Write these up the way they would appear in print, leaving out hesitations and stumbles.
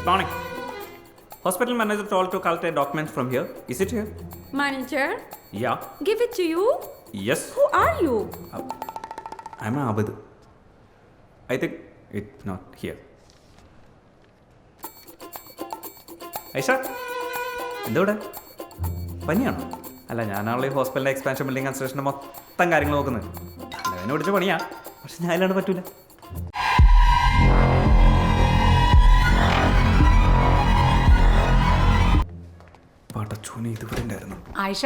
Morning. Hospital manager told to collect a document from here. Is it here? Manager, Yeah. give it to you. Yes. Who are you? I'm Abid. I think it's not here. Aisha എന്തോടെ പനിയാണോ? അല്ല, ഞാനാണല്ലോ ഈ ഹോസ്പിറ്റലിലെ expansion building കൺസ്ട്രക്ഷൻ്റെ മൊത്തം കാര്യങ്ങൾ നോക്കുന്നത്. അല്ല, എന്നെ പിടിച്ച പണിയാ, പക്ഷെ ഞാൻ ഇല്ലാണ്ട് പറ്റൂല. പാട്ടച്ചോനെ ഇതുവരെ ഉണ്ടായിരുന്നു. ആയിഷ,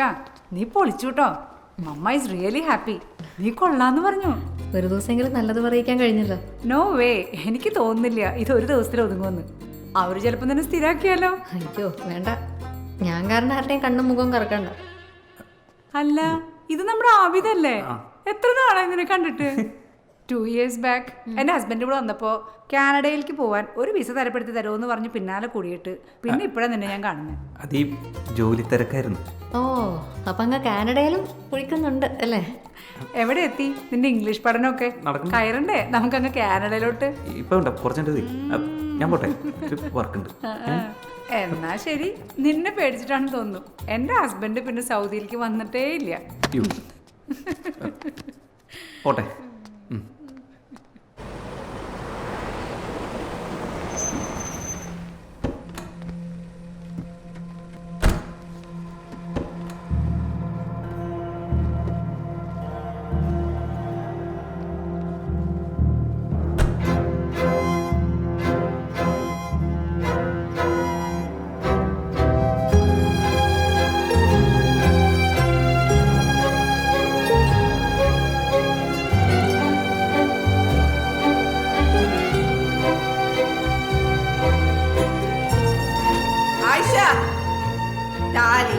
നീ പൊളിച്ചൂട്ടോ. മമ്മ ഈസ് റിയലി ഹാപ്പി. നീ കൊള്ളാന്ന് പറഞ്ഞു. ഒരു ദിവസമെങ്കിലും നല്ലത് പറയിക്കാൻ കഴിഞ്ഞല്ലോ. നോ വേ, എനിക്ക് തോന്നുന്നില്ല ഇത് ഒരു ദിവസത്തിൽ ഒതുങ്ങുമെന്ന്. അവര് ചിലപ്പോൾ തന്നെ സ്ഥിരാക്കിയാലോ? അയ്യോ വേണ്ട, ഞാൻ കാരണം ആരുടെയും കണ്ണും മുഖവും കറക്കണ്ട. അല്ല, ഇത് നമ്മുടെ ആബിദല്ലേ? എത്ര നാളായി നിന്നെ കണ്ടിട്ട്? 2 years ബാക്ക് എൻ്റെ ഹസ്ബൻഡ് ഇവിടെ വന്നപ്പോൾ കാനഡയിലേക്ക് പോവാൻ ഒരു വിസ തരപ്പെടുത്തി തരുമെന്ന് പറഞ്ഞ് പിന്നാലെ കൂടിയിട്ട് പിന്നെ ഇപ്പോഴാണ് നിന്നെ ഞാൻ കാണുന്നത്. അത് ഈ ജോലി തിരക്കായിരുന്നു. ഓ, അപ്പൊ അങ്ങ് കാനഡയിലും കുഴിക്കുന്നുണ്ട് അല്ലേ? എവിടെ എത്തി നിന്റെ ഇംഗ്ലീഷ് പഠനമൊക്കെ? കയറണ്ടേ നമുക്കങ്ങ് കാനഡയിലോട്ട്? ഇപ്പൊ കുറച്ചുണ്ട്, ഞാൻ പോട്ടെ, വർക്ക് ഉണ്ട്. എന്നാ ശരി. നിന്നെ പേടിച്ചിട്ടാണെന്ന് തോന്നുന്നു. എൻ്റെ ഹസ്ബൻഡ് പിന്നെ സൗദിയിലേക്ക് വന്നിട്ടേ ഇല്ല. പോട്ടെ. تعالي.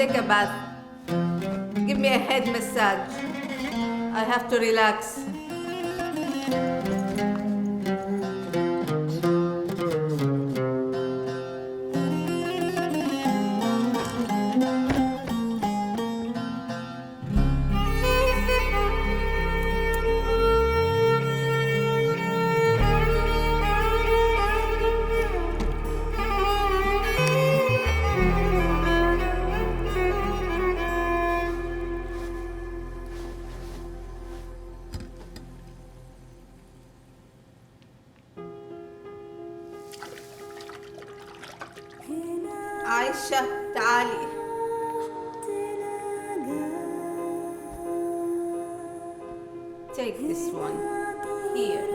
Take a bath. Give me a head massage. I have to relax. عايشة تعالي. Take this one here.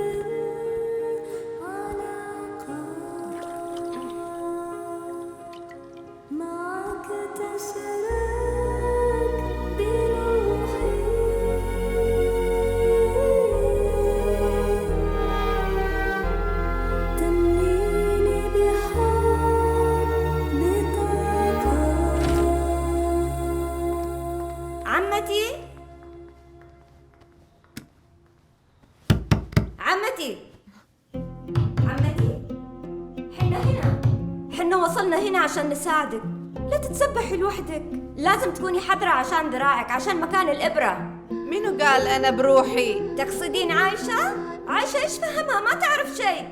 عمتي حنا وصلنا هنا عشان نساعدك. لا تتسبحي لوحدك، لازم تكوني حذرة عشان ذراعك، عشان مكان الإبرة. منو قال أنا بروحي؟ تقصدين عايشة؟ عايشة إيش فهمها؟ ما تعرف شيء.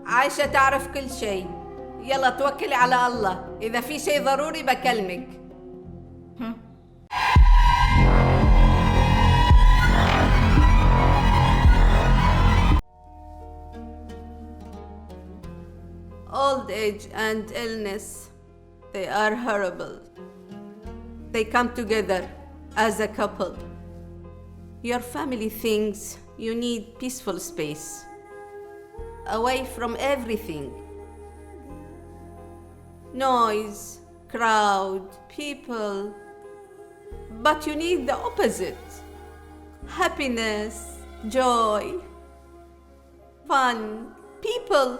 عايشة تعرف كل شيء. يلا توكلي على الله، إذا في شيء ضروري بكلمك. Old age and illness, they are horrible. They come together as a couple. Your family thinks You need peaceful space. Away from everything. Noise, crowd, people. But you need the opposite. Happiness, joy, fun, people.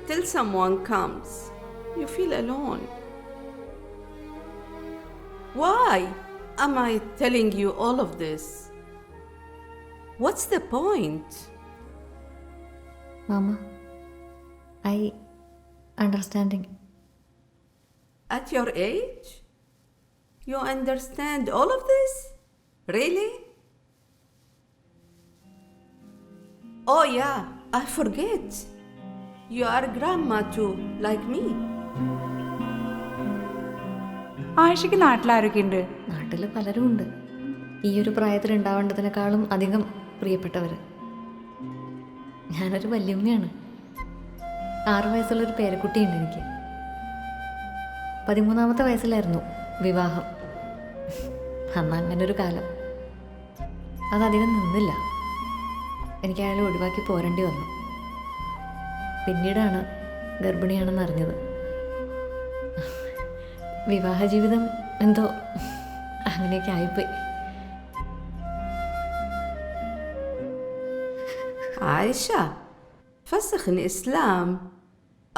Till someone comes, you feel alone. Why am I telling you all of this? What's the point? Mama, I understanding. At your age? You understand all of this? Really? Oh yeah, I forget. You are a grandma too, like me. ആയിഷയ്ക്ക് നാട്ടിലാരൊക്കെ ഉണ്ട്? നാട്ടിൽ പലരും ഉണ്ട്. ഈ ഒരു പ്രായത്തിൽ ഉണ്ടാവേണ്ടതിനേക്കാളും അധികം പ്രിയപ്പെട്ടവർ. ഞാനൊരു വല്യമ്മയാണ്. 6 വയസ്സുള്ളൊരു പേരക്കുട്ടിയുണ്ട് എനിക്ക്. 13ാമത്തെ വയസ്സിലായിരുന്നു വിവാഹം. അന്ന് അങ്ങനൊരു കാലം. അതധികം നിന്നില്ല. എനിക്ക് അയാളെ ഒഴിവാക്കി പോരേണ്ടി വന്നു. പിന്നീടാണ് ഗർഭിണിയാണെന്ന് അറിഞ്ഞത്. വിവാഹ ജീവിതം എന്തോ അങ്ങനെയൊക്കെ ആയിപ്പോയി. Aisha, فسخ in Islam,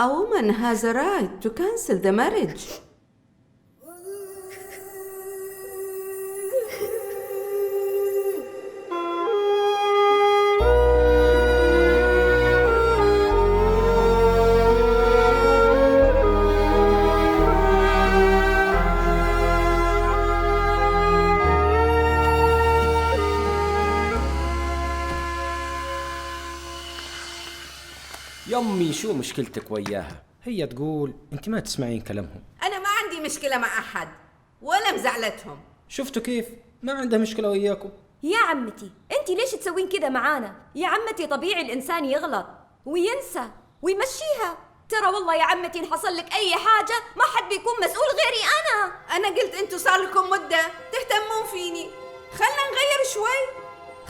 a woman has a right to cancel the marriage. يمي شو مشكلتك وياها؟ هي تقول انت ما تسمعين كلامهم. أنا ما عندي مشكلة مع أحد ولا مزعلتهم. شفتوا كيف؟ ما عندها مشكلة وياكم. يا عمتي انت ليش تسوين كذا معانا؟ يا عمتي طبيعي الانسان يغلط وينسى ويمشيها. ترى والله يا عمتي ان حصل لك اي حاجه ما حد بيكون مسؤول غيري أنا قلت أنتوا صار لكم مدة تهتمون فيني. خلنا نغير شوي.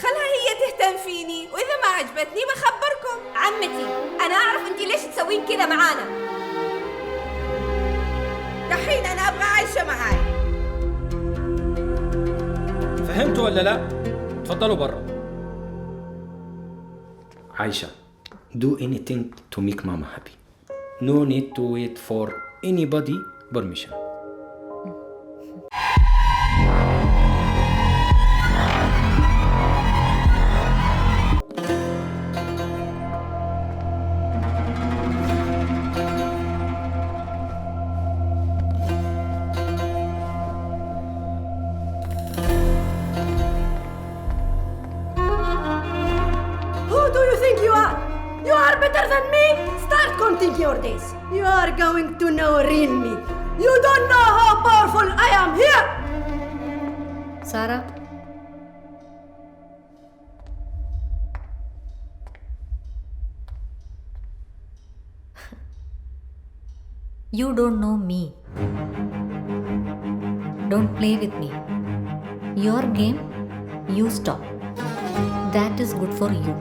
خلها هي تهتم فيني وإذا ما عجبتني بخبركم. عمتي انا اعرف انت ليش تسوين كذا معانا. دحين أنا أبغى عايشة معاي. فهمتوا ولا لا؟ تفضلوا برا. عايشة, do anything to make mama happy. No need to wait for anybody permission. Who do you think you are? You are better than me? Start counting your days. You are going to know real me. You don't know how powerful I am here. സാറാ, you don't know me. Don't play with me. Your game, you stop. That is good for you.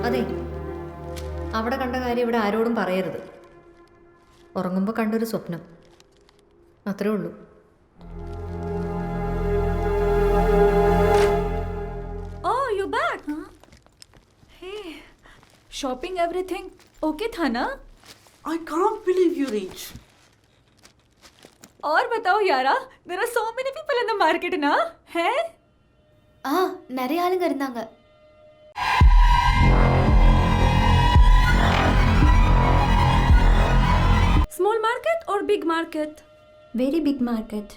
അതെ, അവിടെ കണ്ട കാര്യം ഇവിടെ ആരോടും പറയരുത്. ഉറങ്ങുമ്പോൾ കണ്ടൊരു സ്വപ്നം, അത്രേ ഉള്ളൂ. Oh, you back? Shopping everything okay था ना? I can't believe you reached. और बताओ यारा, there are so many people in the market ना? है? நிறைய ஆளுங்க இருந்தாங்க. Small market or big market? Very big market.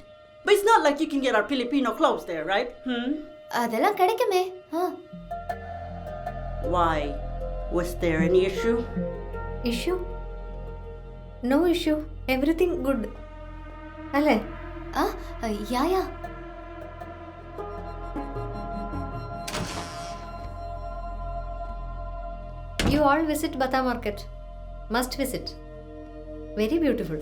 But it's not like you can get our Filipino clothes there, right? அதெல்லாம் கிடைக்குமே. Why? Was there any issue? Issue? No issue. Everything good. അല്ലേ? yeah. You all visit Bata market. Must visit. Very beautiful.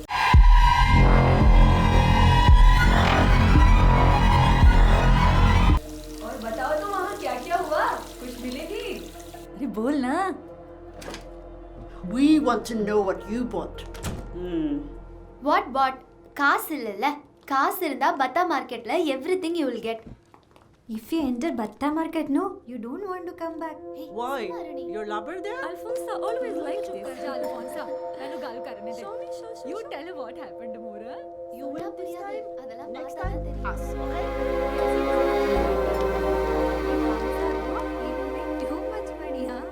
अरे बोल ना. We want to know what you bought. What? காசு இல்லைல்ல. காசு இருந்தா பத்தா மார்க்கெட்ல everything you will get. If you enter Batta market, no, you don't want to come back. Hey, Why? Your lover there? Alfonso always likes this. Alfonso, nanu gal karne de. You tell her what happened, Mora. You will this time. அதெல்லாம் Next பார்த்தா time, தெரியும். us, okay? Too much money, huh?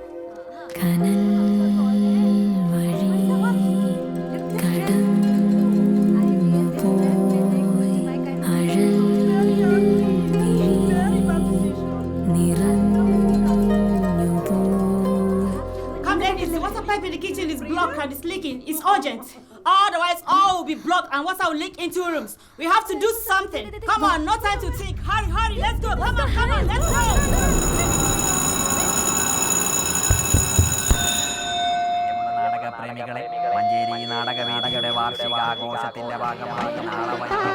Come ladies, the water pipe in the kitchen is blocked and it's leaking. It's urgent. Otherwise, all will be blocked and water will leak into rooms. We have to do something. Come on, no time to think. Hurry, let's go. Come on, let's go. നാടകപ്രേമികളെ, Manjeri നാടകവേദിയുടെ വാർഷികാഘോഷത്തിന്റെ ഭാഗമായി നാളെ വൈകിട്ട്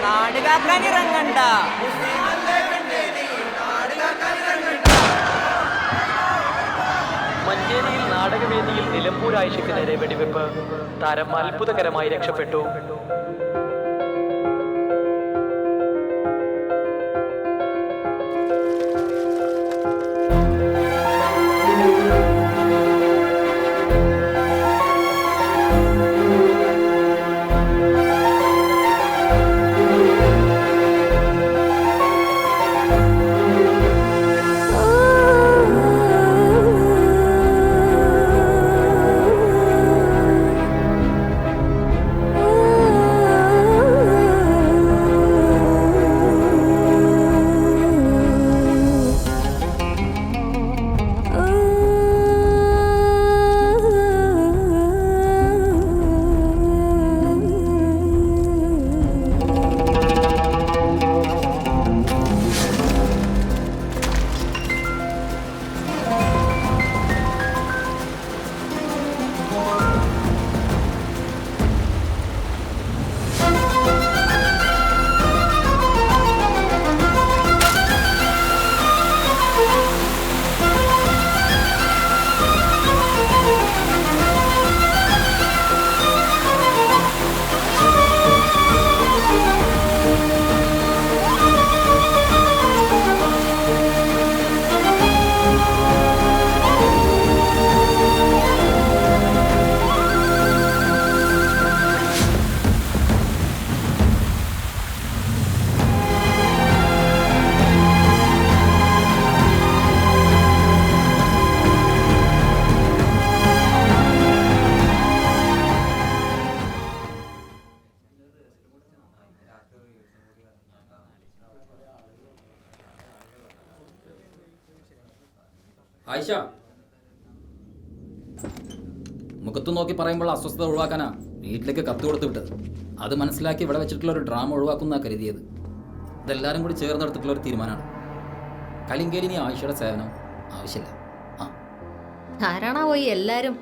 നാടകാക്കാനിറങ്ങണ്ട. മഞ്ചേരിയിൽ നാടകവേദിയിൽ നിലമ്പൂർ ആയിഷയ്ക്ക് നേരെ വെടിവെപ്പ്. താരം അത്ഭുതകരമായി രക്ഷപ്പെട്ടു. ആയിഷ, മുഖത്ത് നോക്കി പറയുമ്പോൾ അസ്വസ്ഥത ഒഴിവാക്കാനാ വീട്ടിലേക്ക് കത്ത് കൊടുത്തു വിട്ടത്. അത് മനസ്സിലാക്കി ഇവിടെ വെച്ചിട്ടുള്ള ഒരു ഡ്രാമ ഒഴിവാക്കുന്ന കരുതിയത്. ഇതെല്ലാവരും കൂടി ചേർന്നെടുത്തിട്ടുള്ള ഒരു തീരുമാനമാണ്. കലിങ്കേരി ഇനി ആയിഷയുടെ സേവനം ആവശ്യമില്ല. ആരാണാ പോയി എല്ലാരും?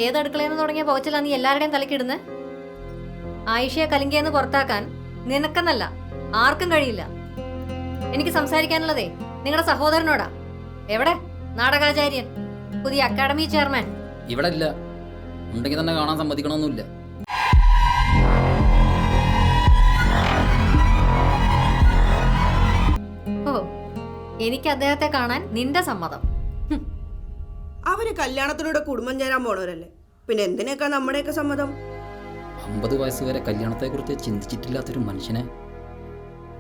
ഏതടുക്കളയെന്ന് തുടങ്ങിയ പോച്ചലാ നീ എല്ലാവരുടെയും തലക്കിടുന്നേ? ആയിഷയെ കലിങ്കയെന്ന് പുറത്താക്കാൻ നിനക്കെന്നല്ല ആർക്കും കഴിയില്ല. എനിക്ക് സംസാരിക്കാനുള്ളതേ നിങ്ങളുടെ സഹോദരനോടാ. എവിടെ നാടകാചാര്യൻ, പുതിയ അക്കാഡമി ചെയർമാൻ? ഇവിടെ ഇല്ല. ഉണ്ടെങ്കിൽ തന്നെ കാണാൻ സമ്മതിക്കണമെന്നില്ല. ഓ, എനിക്ക് അദ്ദേഹത്തെ കാണാൻ നിന്റെ സമ്മതം? അവര് കല്യാണത്തിലൂടെ കുടുംബം ചേരാൻ പോണവരല്ലേ, പിന്നെ എന്തിനേക്കാ നമ്മുടെയൊക്കെ സമ്മതം? 50 വയസ്സ് വരെ കല്യാണത്തെക്കുറിച്ച് ചിന്തിച്ചിട്ടില്ലാത്തൊരു മനുഷ്യനെ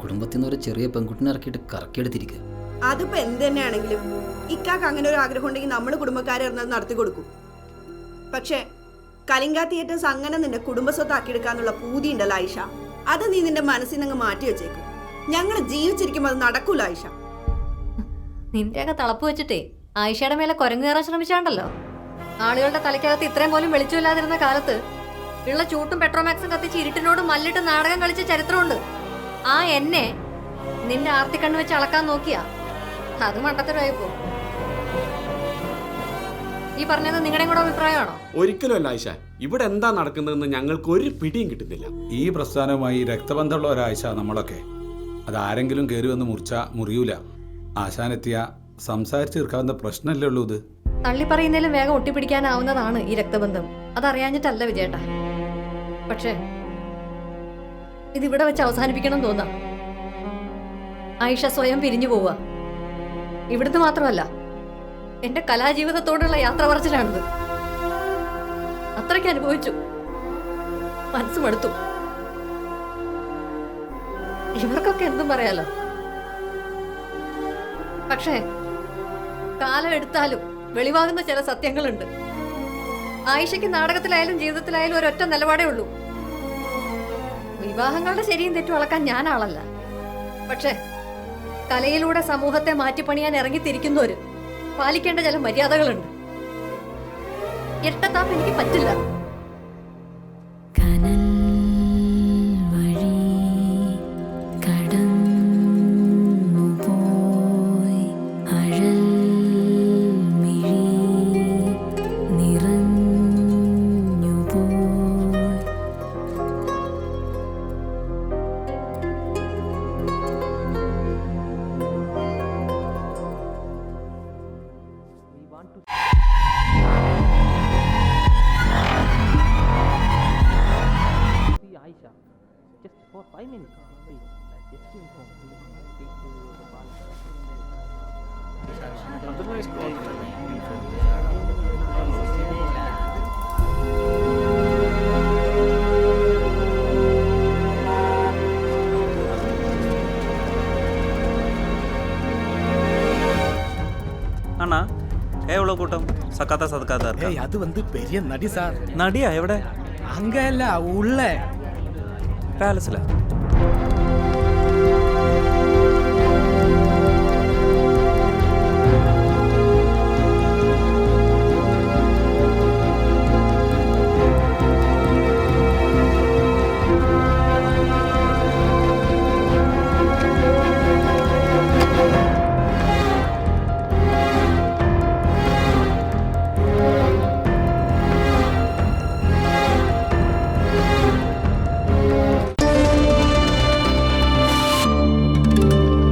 കുടുംബത്തിൽ നിന്ന് ഒരു ചെറിയ പെൺകുട്ടിനെ ഇറക്കിയിട്ട് കറക്കിയെടുത്തിരിക്കുക. അതിപ്പോ എന്ത് തന്നെയാണെങ്കിലും ഇക്കാക്ക് അങ്ങനെ ഒരു ആഗ്രഹം ഉണ്ടെങ്കിൽ നമ്മൾ കുടുംബക്കാരെ നടത്തി കൊടുക്കും. പക്ഷേ കലിംഗ തിയേറ്റേഴ്സ് അങ്ങനെ നിന്റെ കുടുംബസ്വത്താക്കിയെടുക്കാന്നുള്ള പൂതി ഉണ്ടല്ലോ ആയിഷ, അത് നീ നിന്റെ മനസ്സിൽ നിന്ന് മാറ്റി വെച്ചേക്കും. ഞങ്ങൾ ജീവിച്ചിരിക്കുമ്പോൾ അത് നടക്കൂല ആയിഷ. നിന്റെയൊക്കെ തളപ്പ് വെച്ചിട്ടേ ആയിഷയുടെ മേലെ കുരങ്ങ് കയറാൻ ശ്രമിച്ചാണ്ടല്ലോ. ആളുകളുടെ തലയ്ക്കകത്ത് ഇത്രയും പോലും വെളിച്ചമില്ലാതിരുന്ന കാലത്ത് ഉള്ള ചൂട്ടും പെട്രോമാക്സും കത്തിച്ച് ഇരുട്ടിനോട് മല്ലിട്ട് നാടകം കളിച്ച ചരിത്രമുണ്ട്. ആ എന്നെ നിന്റെ ആർത്തിക്കണ്ണ് വെച്ച് അളക്കാൻ നോക്കിയാ അത് മണ്ടത്തരമായിപ്പോ. ഈ പറഞ്ഞത് നിങ്ങളുടെയും കൂടെ അഭിപ്രായമാണോ? ഒരിക്കലും അല്ല ആയിഷ. ഇവിടെ എന്താ നടക്കുന്നതെന്ന് ഞങ്ങൾക്ക് ഒരു പിടിയും കിട്ടുന്നില്ല. ഈ പ്രസ്ഥാനവുമായി രക്തബന്ധമുള്ള ഒരാഴ്ച നമ്മളൊക്കെ. അതാരെങ്കിലും കയറി വന്ന് മുറിയൂല. ആശാനെത്തിയ സംസാരിച്ച് തീർക്കാവുന്ന പ്രശ്നമല്ലേ ഉള്ളൂ ഇത്. തള്ളി പറയുന്നതിലും വേഗം ഒട്ടിപ്പിടിക്കാനാവുന്നതാണ് ഈ രക്തബന്ധം. അതറിയാഞ്ഞിട്ടല്ല വിജയേട്ടാ. പക്ഷേ ഇതിവിടെ വെച്ച് അവസാനിപ്പിക്കണം തോന്നാം. ആയിഷ സ്വയം പിരിഞ്ഞു പോവുക. ഇവിടുന്ന് മാത്രമല്ല, എന്റെ കലാജീവിതത്തോടുള്ള യാത്ര പറച്ചിലാണിത്. അത്രയ്ക്ക് അനുഭവിച്ചു, മനസ്സ് മടുത്തു. ഇവർക്കൊക്കെ എന്തും പറയാലോ. പക്ഷേ കാലം എടുത്താലും വെളിവാകുന്ന ചില സത്യങ്ങളുണ്ട്. ആയിഷയ്ക്ക് നാടകത്തിലായാലും ജീവിതത്തിലായാലും ഒരൊറ്റ നിലപാടേ ഉള്ളൂ. വിവാഹങ്ങളുടെ ശരിയും തെറ്റും അളക്കാൻ ഞാൻ ആളല്ല. പക്ഷേ കലയിലൂടെ സമൂഹത്തെ മാറ്റിപ്പണിയാൻ ഇറങ്ങിത്തിരിക്കുന്നവര് പാലിക്കേണ്ട ചില മര്യാദകളുണ്ട്. ഇരട്ടത്താപ്പ് എനിക്ക് പറ്റില്ല. அண்ணா எவ்வளோ கூட்டம்? சக்காத்தா சதுக்காத்தா இருக்கா? அது வந்து பெரிய நடி சார். நடியா? எവിടെ? அங்க இல்ல, உள்ள பேலஸ்ல.